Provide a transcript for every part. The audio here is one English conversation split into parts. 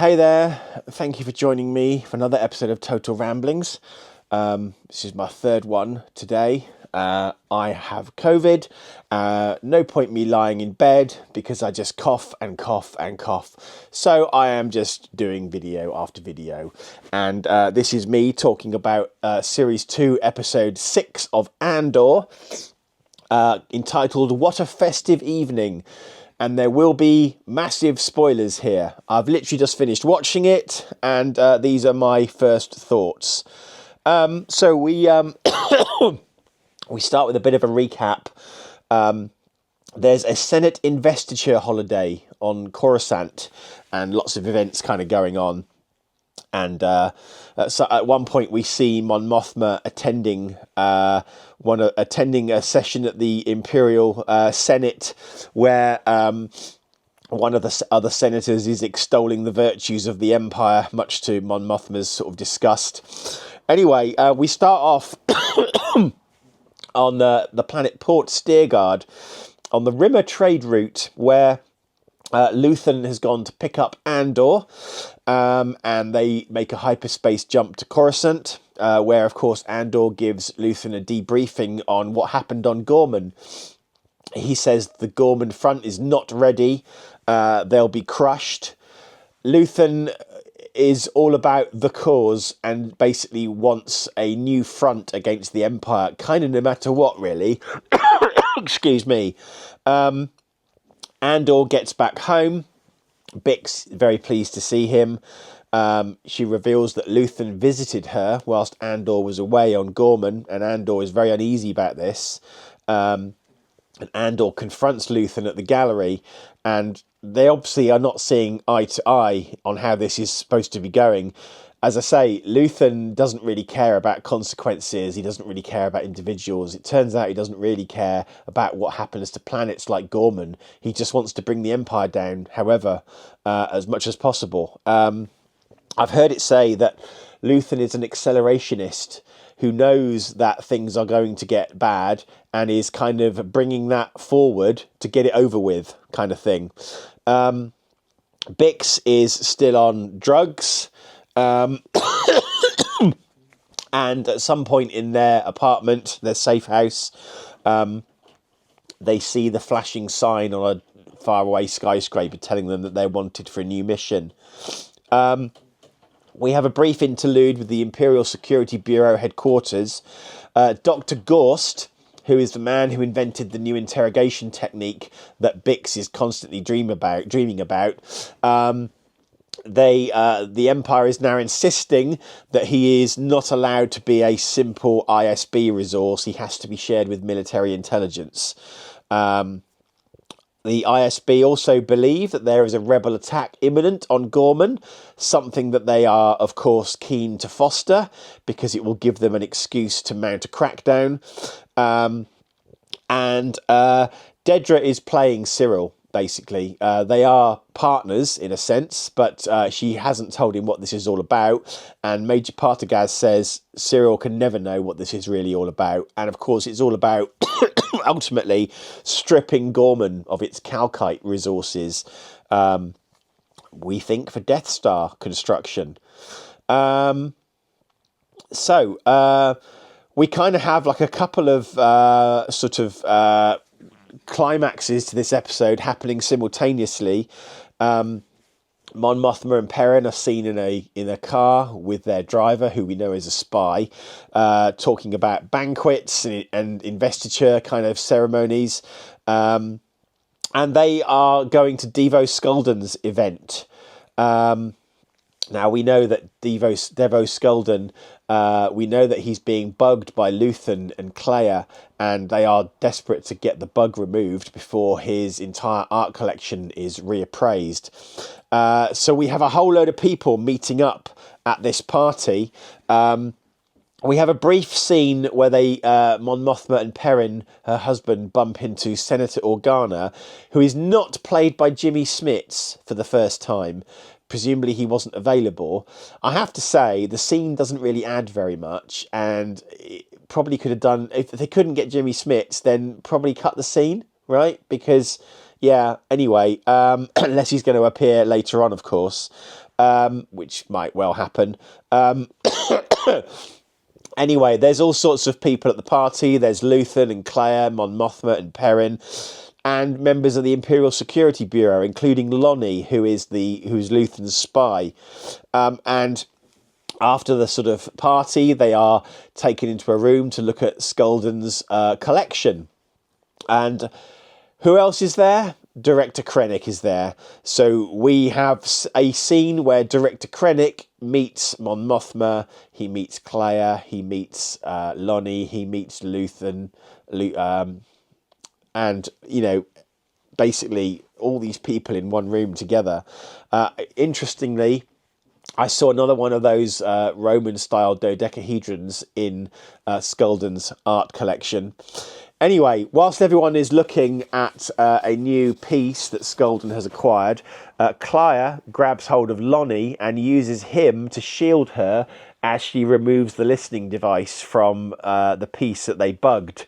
Hey there, thank you for joining me for another episode of Total Ramblings. This is my third one today. I have COVID. No point me lying in bed because I just cough and cough and cough. So I am just doing video after video. And this is me talking about Series 2, Episode 6 of Andor, entitled What a Festive Evening. And there will be massive spoilers here. I've literally just finished watching it, and these are my first thoughts. So we we start with a bit of a recap. There's a Senate investiture holiday on Coruscant, and lots of events kind of going on. And so at one point we see Mon Mothma attending a session at the Imperial Senate, where one of the other senators is extolling the virtues of the Empire, much to Mon Mothma's sort of disgust. Anyway, we start off on the planet Port Steergard, on the Rimmer trade route, where Luthen has gone to pick up Andor, and they make a hyperspace jump to Coruscant, where, of course, Andor gives Luthen a debriefing on what happened on Gorman. He says the Gorman front is not ready. They'll be crushed. Luthen is all about the cause and basically wants a new front against the Empire, kind of no matter what, really. Excuse me. Andor gets back home. Bix very pleased to see him. She reveals that Luthen visited her whilst Andor was away on Gorman, and Andor is very uneasy about this. And Andor confronts Luthen at the gallery, and they obviously are not seeing eye to eye on how this is supposed to be going. As I say, Luthen doesn't really care about consequences. He doesn't really care about individuals. It turns out he doesn't really care about what happens to planets like Gorman. He just wants to bring the Empire down, however, as much as possible. I've heard it say that Luthen is an accelerationist who knows that things are going to get bad and is kind of bringing that forward to get it over with, kind of thing. Bix is still on drugs. And at some point in their apartment, their safe house, they see the flashing sign on a faraway skyscraper telling them that they're wanted for a new mission. We have a brief interlude with the Imperial Security Bureau headquarters. Dr. Gorst, who is the man who invented the new interrogation technique that Bix is constantly dreaming about. The Empire is now insisting that he is not allowed to be a simple ISB resource. He has to be shared with military intelligence. The ISB also believe that there is a rebel attack imminent on Gorman, something that they are, of course, keen to foster because it will give them an excuse to mount a crackdown. And Dedra is playing Cyril. Basically, they are partners in a sense, but she hasn't told him what this is all about. And Major Partagaz says Cyril can never know what this is really all about. And of course, it's all about ultimately stripping Gorman of its calcite resources. We think for Death Star construction. So we kind of have like a couple of climaxes to this episode happening simultaneously. Mon Mothma and Perrin are seen in a car with their driver, who we know is a spy, talking about banquets and investiture kind of ceremonies. And they are going to Devo Skulden's event. Now, we know that Devo Skulden, we know that he's being bugged by Luthen and Clea, and they are desperate to get the bug removed before his entire art collection is reappraised. So we have a whole load of people meeting up at this party. We have a brief scene where Mon Mothma and Perrin, her husband, bump into Senator Organa, who is not played by Jimmy Smits for the first time. Presumably he wasn't available. I have to say, the scene doesn't really add very much, and it probably could have done, if they couldn't get Jimmy Smits, then probably cut the scene, right? Because, yeah, anyway, unless he's going to appear later on, of course. which might well happen. Anyway, there's all sorts of people at the party. There's Luthen and Claire, Mon Mothma and Perrin, and members of the Imperial Security Bureau, including Lonnie, who's Luthen's spy. And after the sort of party, they are taken into a room to look at Skulden's collection. And who else is there? Director Krennic is there. So we have a scene where Director Krennic meets Mon Mothma, he meets Claire, he meets Lonnie, he meets Luthen, and, basically all these people in one room together. Interestingly, I saw another one of those Roman-style dodecahedrons in Skulden's art collection. Anyway, whilst everyone is looking at a new piece that Skulden has acquired, Claire grabs hold of Lonnie and uses him to shield her as she removes the listening device from the piece that they bugged.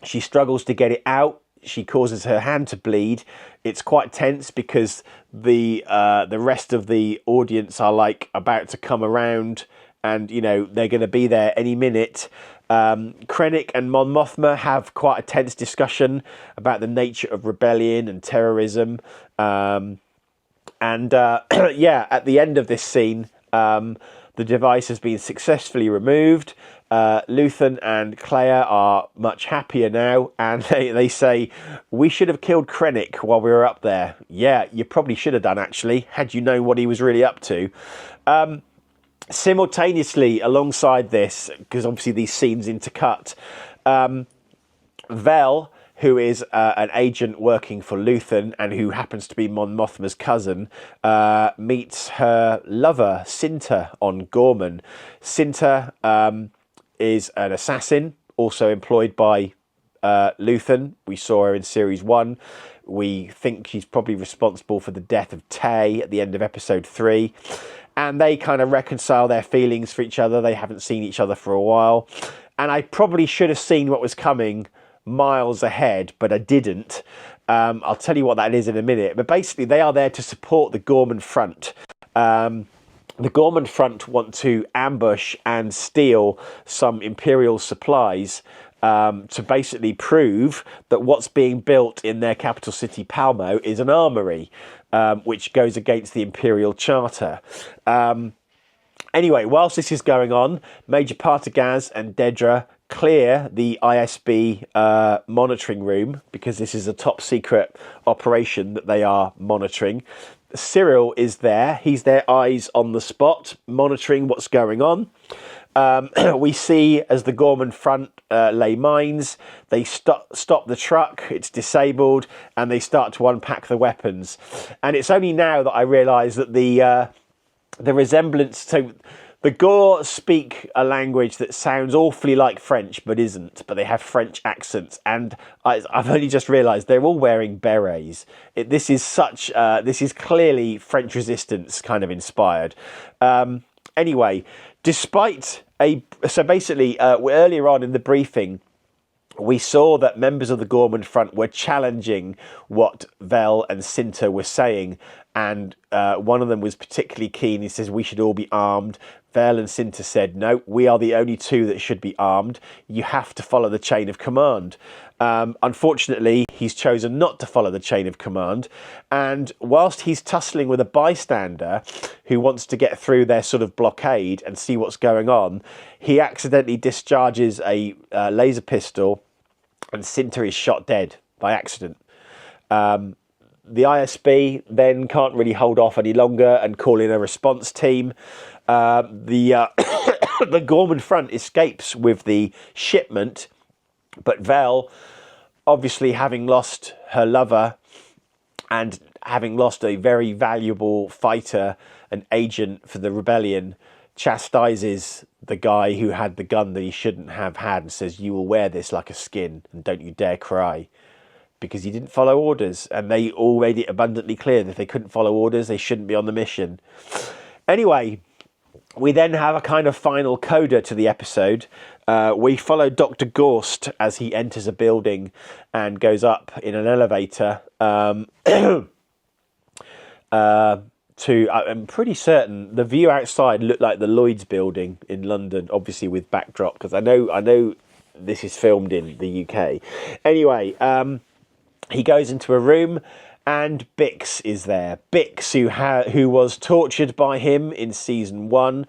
She struggles to get it out. She causes her hand to bleed. It's quite tense because the rest of the audience are about to come around, and they're going to be there any minute. Krennic and Mon Mothma have quite a tense discussion about the nature of rebellion and terrorism. At the end of this scene, the device has been successfully removed. Luthen and Claire are much happier now, and they say, we should have killed Krennic while we were up there. Yeah, you probably should have done, actually, had you known what he was really up to. Simultaneously, alongside this, because obviously these scenes intercut, Vel, who is an agent working for Luthen and who happens to be Mon Mothma's cousin, meets her lover, Cinta, on Gorman. Cinta is an assassin, also employed by Luthen. We saw her in Series 1. We think she's probably responsible for the death of Tay at the end of Episode 3. And they kind of reconcile their feelings for each other. They haven't seen each other for a while. And I probably should have seen what was coming miles ahead, but I didn't. I'll tell you what that is in a minute. But basically, they are there to support the Gorman Front. The Gorman Front want to ambush and steal some Imperial supplies to basically prove that what's being built in their capital city, Palmo, is an armory, which goes against the Imperial Charter. Anyway, whilst this is going on, Major Partagaz and Dedra clear the ISB monitoring room, because this is a top secret operation that they are monitoring. Cyril is there. He's their eyes on the spot, monitoring what's going on. We see as the Gorman Front lay mines, they stop the truck, it's disabled, and they start to unpack the weapons. And it's only now that I realise that the resemblance to the Gore speak a language that sounds awfully like French but isn't, but they have French accents, and I've only just realised they're all wearing berets. This is clearly French resistance kind of inspired. Anyway, earlier on in the briefing, we saw that members of the Gorman Front were challenging what Vel and Cinta were saying, and one of them was particularly keen. He says, we should all be armed. Vel and Cinta said, no, we are the only two that should be armed. You have to follow the chain of command. Unfortunately, he's chosen not to follow the chain of command. And whilst he's tussling with a bystander who wants to get through their sort of blockade and see what's going on, he accidentally discharges a laser pistol, and Cinta is shot dead by accident. The ISB then can't really hold off any longer and call in a response team. The Gorman Front escapes with the shipment, but Vel, obviously having lost her lover and having lost a very valuable fighter, an agent for the rebellion, chastises the guy who had the gun that he shouldn't have had and says, you will wear this like a skin and don't you dare cry, because he didn't follow orders, and they all made it abundantly clear that if they couldn't follow orders, they shouldn't be on the mission. Anyway, we then have a kind of final coda to the episode. We follow Dr. Gorst as he enters a building and goes up in an elevator to to, I'm pretty certain the view outside looked like the Lloyd's building in London, obviously with backdrop, because I know this is filmed in the UK. Anyway, he goes into a room and Bix is there. Bix, who was tortured by him in season 1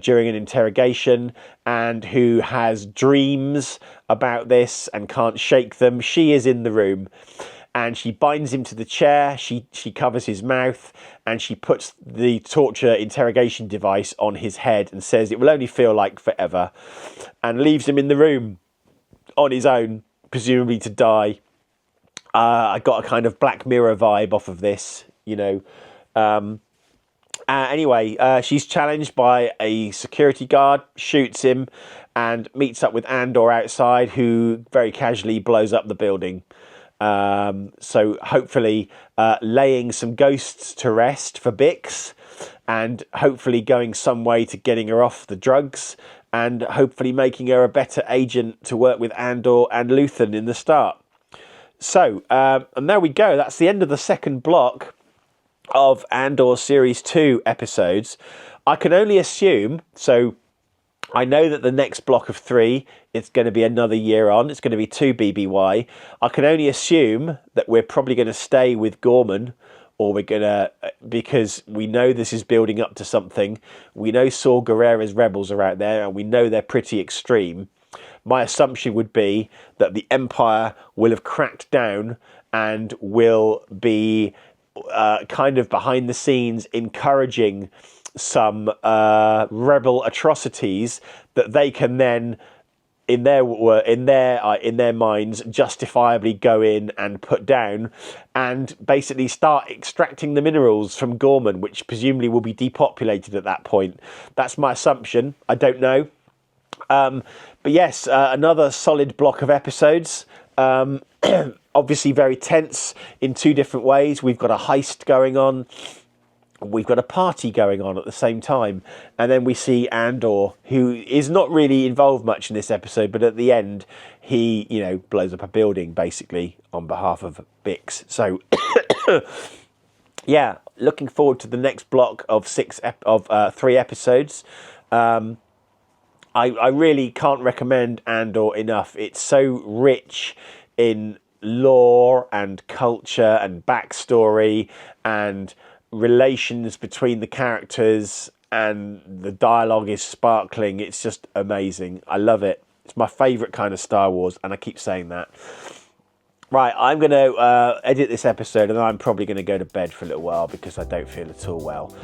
during an interrogation, and who has dreams about this and can't shake them. She is in the room. And she binds him to the chair, she covers his mouth, and she puts the torture interrogation device on his head and says it will only feel like forever, and leaves him in the room on his own, presumably to die. I got a kind of Black Mirror vibe off of this, you know. Anyway, she's challenged by a security guard, shoots him, and meets up with Andor outside, who very casually blows up the building. So hopefully laying some ghosts to rest for Bix, and hopefully going some way to getting her off the drugs, and hopefully making her a better agent to work with Andor and Luthen in the start. So, and there we go. That's the end of the second block of Andor Series 2 episodes. I can only assume, so I know that the next block of 3, it's going to be another year on. It's going to be 2 BBY. I can only assume that we're probably going to stay with Gorman, or we're going to, because we know this is building up to something. We know Saw Gerrera's rebels are out there, and we know they're pretty extreme. My assumption would be that the Empire will have cracked down and will be kind of behind the scenes encouraging some rebel atrocities that they can then, in their minds, justifiably go in and put down, and basically start extracting the minerals from Gorman, which presumably will be depopulated at that point. That's my assumption. I don't know. But yes, another solid block of episodes. Obviously very tense in 2 different ways. We've got a heist going on. We've got a party going on at the same time. And then we see Andor, who is not really involved much in this episode, but at the end, he, you know, blows up a building, basically, on behalf of Bix. So, yeah, looking forward to the next block of 3 episodes. I really can't recommend Andor enough. It's so rich in lore and culture and backstory and relations between the characters, and the dialogue is sparkling. It's just amazing. I love it. It's my favourite kind of Star Wars, and I keep saying that. Right, I'm going to edit this episode, and I'm probably going to go to bed for a little while because I don't feel at all well.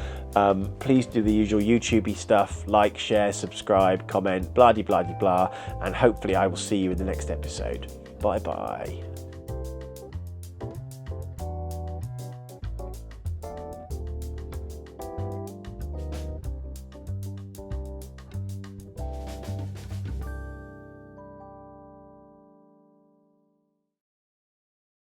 Please do the usual YouTubey stuff, like, share, subscribe, comment, blah-de-blah-de-blah, and hopefully I will see you in the next episode. Bye-bye.